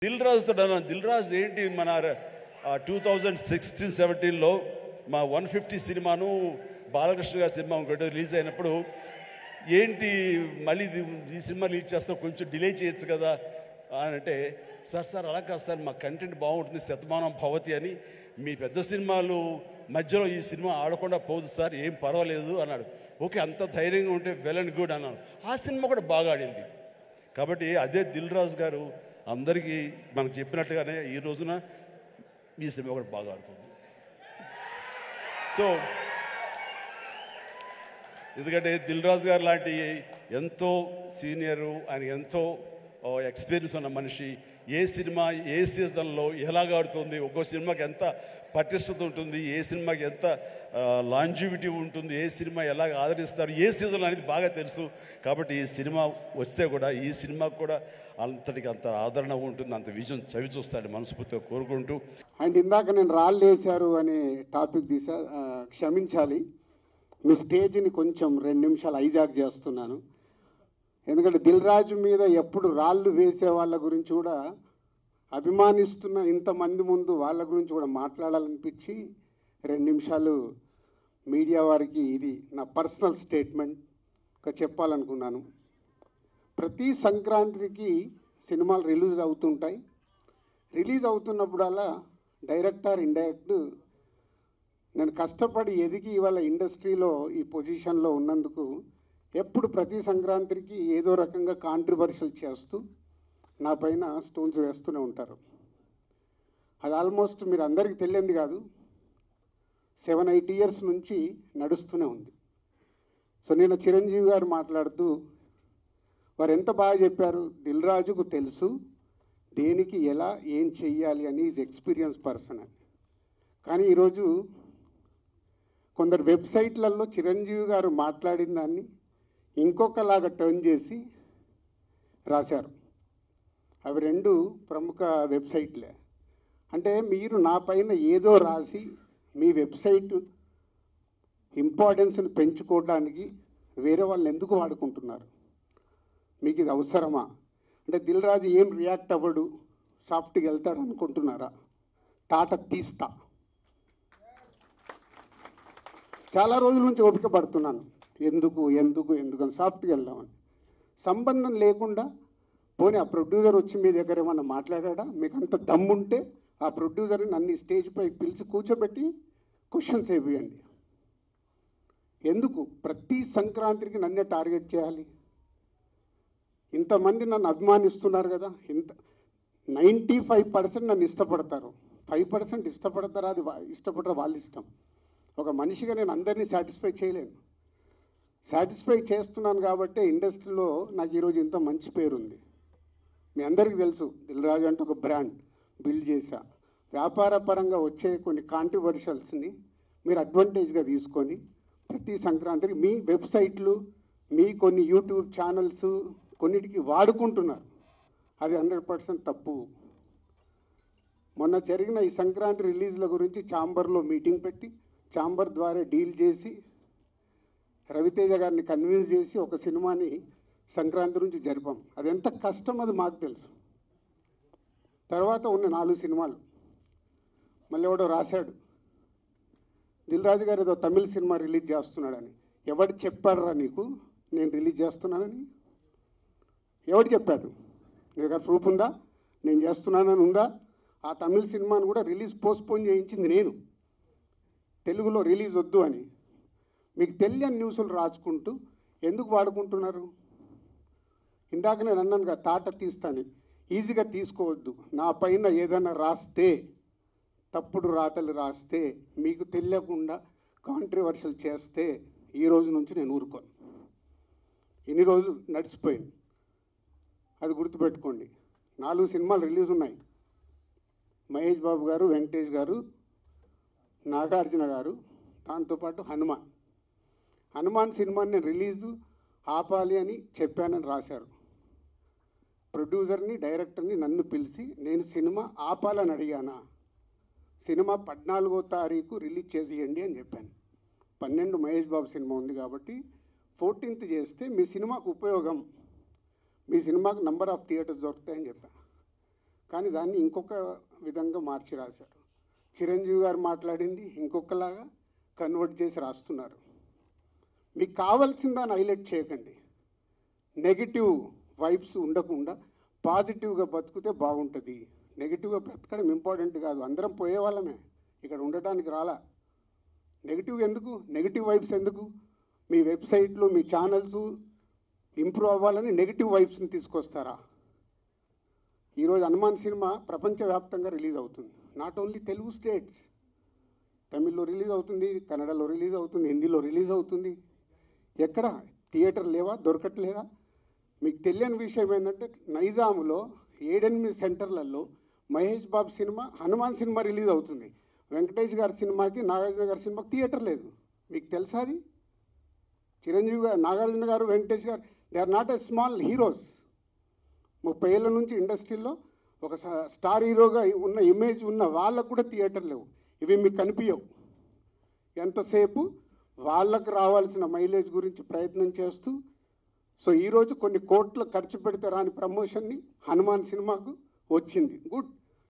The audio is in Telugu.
దిల్ రాజుతో దిల్ రాజు ఏంటి మన 2016-17లో మా 150 సినిమాను బాలకృష్ణ గారి సినిమా ఇంకోటి రిలీజ్ అయినప్పుడు ఏంటి మళ్ళీ ఈ సినిమా రిలీజ్ చేస్తాం కొంచెం డిలే చేయొచ్చు కదా అని అంటే సార్ అలా కాదు సార్ మా కంటెంట్ బాగుంటుంది శతమానం భవతి అని మీ పెద్ద సినిమాలు మధ్యలో ఈ సినిమా ఆడకుండా పోదు సార్ ఏం పర్వాలేదు అన్నాడు. ఓకే అంత ధైర్యంగా ఉంటే వెల్ అండ్ గుడ్ అన్నాను. ఆ సినిమా కూడా బాగా ఆడింది. కాబట్టి అదే దిల్ రాజు గారు అందరికీ మనకు చెప్పినట్టుగానే ఈ రోజున ఈ సినిమా కూడా బాగా ఆడుతుంది. సో ఎందుకంటే దిల్ రాజు గారు లాంటి ఎంతో సీనియరు, ఆయన ఎంతో ఎక్స్పీరియన్స్ ఉన్న మనిషి ఏ సినిమా ఏ సీజన్లో ఎలాగ ఆడుతుంది, ఒక్కో సినిమాకి ఎంత పటిష్టత ఉంటుంది, ఏ సినిమాకి ఎంత లాంజివిటీ ఉంటుంది, ఏ సినిమా ఎలాగ ఆదరిస్తారు, ఏ సీజన్ అనేది బాగా తెలుసు. కాబట్టి ఈ సినిమా వస్తే కూడా ఈ సినిమాకు కూడా అంతటికి అంత ఆదరణ ఉంటుంది, అంత విజయం చవి చూస్తాడని మనస్ఫూర్తిగా కోరుకుంటూ. అండ్ ఇందాక నేను రాళ్ళు వేశారు అనే టాపిక్ క్షమించాలి, మీ స్టేజ్ని కొంచెం 2 నిమిషాలు హైజాక్ చేస్తున్నాను. ఎందుకంటే దిల్ రాజు మీద ఎప్పుడు రాళ్ళు వేసే వాళ్ళ గురించి కూడా అభిమానిస్తున్న ఇంతమంది ముందు వాళ్ళ గురించి కూడా మాట్లాడాలనిపించి 2 నిమిషాలు మీడియా వారికి ఇది నా పర్సనల్ స్టేట్మెంట్గా చెప్పాలనుకున్నాను. ప్రతి సంక్రాంతికి సినిమాలు రిలీజ్ అవుతుంటాయి. రిలీజ్ అవుతున్నప్పుడల్లా డైరెక్టర్ ఇండైరెక్ట్ నేను కష్టపడి ఎదిగి ఇవాళ ఇండస్ట్రీలో ఈ పొజిషన్లో ఉన్నందుకు ఎప్పుడు ప్రతి సంక్రాంతికి ఏదో రకంగా కాంట్రవర్షియల్ చేస్తూ నా పైన స్టోన్స్ వేస్తూనే ఉంటారు. అది ఆల్మోస్ట్ మీరు అందరికీ తెలియంది కాదు, 7-8 ఇయర్స్ నుంచి నడుస్తూనే ఉంది. సో నేను చిరంజీవి గారు మాట్లాడుతూ వారు ఎంత బాగా చెప్పారు, దిల్ రాజుకు తెలుసు దేనికి ఎలా ఏం చెయ్యాలి అని, ఈజ్ ఎక్స్పీరియన్స్ పర్సన్ అని. కానీ ఈరోజు కొందరు వెబ్సైట్లలో చిరంజీవి గారు మాట్లాడిన దాన్ని ఇంకొకలాగా టర్న్ చేసి రాశారు. అవి 2 ప్రముఖ వెబ్సైట్లే. అంటే మీరు నా పైన ఏదో రాసి మీ వెబ్సైట్ ఇంపార్టెన్స్ని పెంచుకోవడానికి వేరే వాళ్ళని ఎందుకు వాడుకుంటున్నారు? మీకు ఇది అవసరమా? అంటే దిల్ రాజు ఏం రియాక్ట్ అవ్వడు, సాఫ్ట్గా వెళ్తాడు అనుకుంటున్నారా? తాట తీస్తా. చాలా రోజుల నుంచి ఓపిక పడుతున్నాను, ఎందుకు అని సాఫ్ట్గా వెళ్దామని. సంబంధం లేకుండా పోనీ ఆ ప్రొడ్యూసర్ వచ్చి మీ దగ్గర ఏమన్నా మాట్లాడా? మీకు అంత దమ్ముంటే ఆ ప్రొడ్యూసర్ని నన్ను స్టేజ్పై పిలిచి కూర్చోబెట్టి క్వశ్చన్స్ వేయండి. ఎందుకు ప్రతి సంక్రాంతికి నన్నే టార్గెట్ చేయాలి? ఇంతమంది నన్ను అభిమానిస్తున్నారు కదా, 95% నన్ను ఇష్టపడతారు, 5% ఇష్టపడతారా? అది ఇష్టపడరా వాళ్ళ ఇష్టం. ఒక మనిషిగా నేను అందరినీ సాటిస్ఫై చేయలేను. సాటిస్ఫై చేస్తున్నాను కాబట్టి ఇండస్ట్రీలో నాకు ఈరోజు ఇంత మంచి పేరుంది. మీ అందరికీ తెలుసు దిల్ రాజు అంటే ఒక బ్రాండ్ బిల్డ్ చేశా. వ్యాపార పరంగా వచ్చే కొన్ని కాంట్రవర్షియల్స్ని మీరు అడ్వాంటేజ్గా తీసుకొని ప్రతి సంక్రాంతికి మీ వెబ్సైట్లు, మీ కొన్ని యూట్యూబ్ ఛానల్స్ కొన్నిటికి వాడుకుంటున్నారు. అది 100% తప్పు. మొన్న జరిగిన ఈ సంక్రాంతి రిలీజ్ల గురించి ఛాంబర్లో మీటింగ్ పెట్టి ఛాంబర్ ద్వారా డీల్ చేసి రవితేజ గారిని కన్విన్స్ చేసి ఒక సినిమాని సంక్రాంతి నుంచి జరిపాం. అది ఎంత కష్టం అది మాకు తెలుసు. తర్వాత ఉన్న 4 సినిమాలు మళ్ళీ ఎవడో రాశాడు, దిల్ రాజు గారు ఏదో తమిళ సినిమా రిలీజ్ చేస్తున్నాడని. ఎవడు చెప్పాడురా నీకు నేను రిలీజ్ చేస్తున్నానని? ఎవడు చెప్పాడు? నీ దగ్గర ప్రూఫ్ ఉందా నేను చేస్తున్నానని ఉందా? ఆ తమిళ సినిమాను కూడా రిలీజ్ పోస్ట్పోన్ చేయించింది నేను, తెలుగులో రిలీజ్ వద్దు అని. మీకు తెలియని న్యూస్లు రాసుకుంటూ ఎందుకు వాడుకుంటున్నారు? ఇందాక నేను అన్నాను కదా, తాట తీస్తాను. ఈజీగా తీసుకోవద్దు. నా పైన ఏదైనా రాస్తే, తప్పుడు రాతలు రాస్తే, మీకు తెలియకుండా కాంట్రవర్షియల్ చేస్తే ఈ రోజు నుంచి నేను ఊరుకోను. ఇన్ని రోజులు నడిచిపోయింది, అది గుర్తుపెట్టుకోండి. 4 సినిమాలు రిలీజ్ ఉన్నాయి. మహేష్ బాబు గారు, వెంకటేష్ గారు, నాగార్జున గారు, దాంతోపాటు హనుమాన్ సినిమాని నేను రిలీజు ఆపాలి అని చెప్పానని రాశారు. ప్రొడ్యూసర్ని డైరెక్టర్ని నన్ను పిలిచి నేను సినిమా ఆపాలని అడిగానా? సినిమా 14వ తారీఖు రిలీజ్ చేసేయండి అని చెప్పాను. 12 మహేష్ బాబు సినిమా ఉంది కాబట్టి 14th చేస్తే మీ సినిమాకు ఉపయోగం, మీ సినిమాకు నంబర్ ఆఫ్ థియేటర్స్ దొరుకుతాయని చెప్పాను. కానీ దాన్ని ఇంకొక విధంగా మార్చి రాశారు. చిరంజీవి గారు మాట్లాడింది ఇంకొకలాగా కన్వర్ట్ చేసి రాస్తున్నారు. మీకు కావాల్సిన దాన్ని హైలైట్ చేయకండి. నెగిటివ్ వైబ్స్ ఉండకుండా పాజిటివ్గా బతికితే బాగుంటుంది. నెగిటివ్గా బ్రతకడం ఇంపార్టెంట్ కాదు, అందరం పోయే వాళ్ళమే, ఇక్కడ ఉండటానికి రాలా. నెగిటివ్ ఎందుకు, నెగిటివ్ వైబ్స్ ఎందుకు? మీ వెబ్సైట్లు మీ ఛానల్స్ ఇంప్రూవ్ అవ్వాలని నెగిటివ్ వైబ్స్ని తీసుకొస్తారా? ఈరోజు హనుమాన్ సినిమా ప్రపంచవ్యాప్తంగా రిలీజ్ అవుతుంది. నాట్ ఓన్లీ తెలుగు స్టేట్స్, తమిళ్లో రిలీజ్ అవుతుంది, కన్నడలో రిలీజ్ అవుతుంది, హిందీలో రిలీజ్ అవుతుంది. ఎక్కడ థియేటర్ లేవా, దొరకట్లేదా? మీకు తెలియని విషయం ఏంటంటే నైజాములో 7-8 సెంటర్లలో Mahesh Babu cinema, Hanuman cinema release అవుతుంది. వెంకటేష్ గారి సినిమాకి, నాగార్జున గారి సినిమాకి థియేటర్ లేదు. మీకు తెలుసా అది? చిరంజీవి గారు, Nagarjuna garu, Venkatesh garu, they are not a small heroes. 30 ఏళ్ళ నుంచి ఇండస్ట్రీలో ఒక స్టార్ హీరోగా ఉన్న ఇమేజ్ ఉన్న వాళ్ళకు కూడా థియేటర్ లేవు. ఇవి మీకు కనిపించవు. ఎంతసేపు వాళ్ళకు రావాల్సిన మైలేజ్ గురించి ప్రయత్నం చేస్తూ, సో ఈరోజు కొన్ని కోట్లు ఖర్చు పెడితే రాని ప్రమోషన్ని హనుమాన్ సినిమాకు వచ్చింది. గుడ్.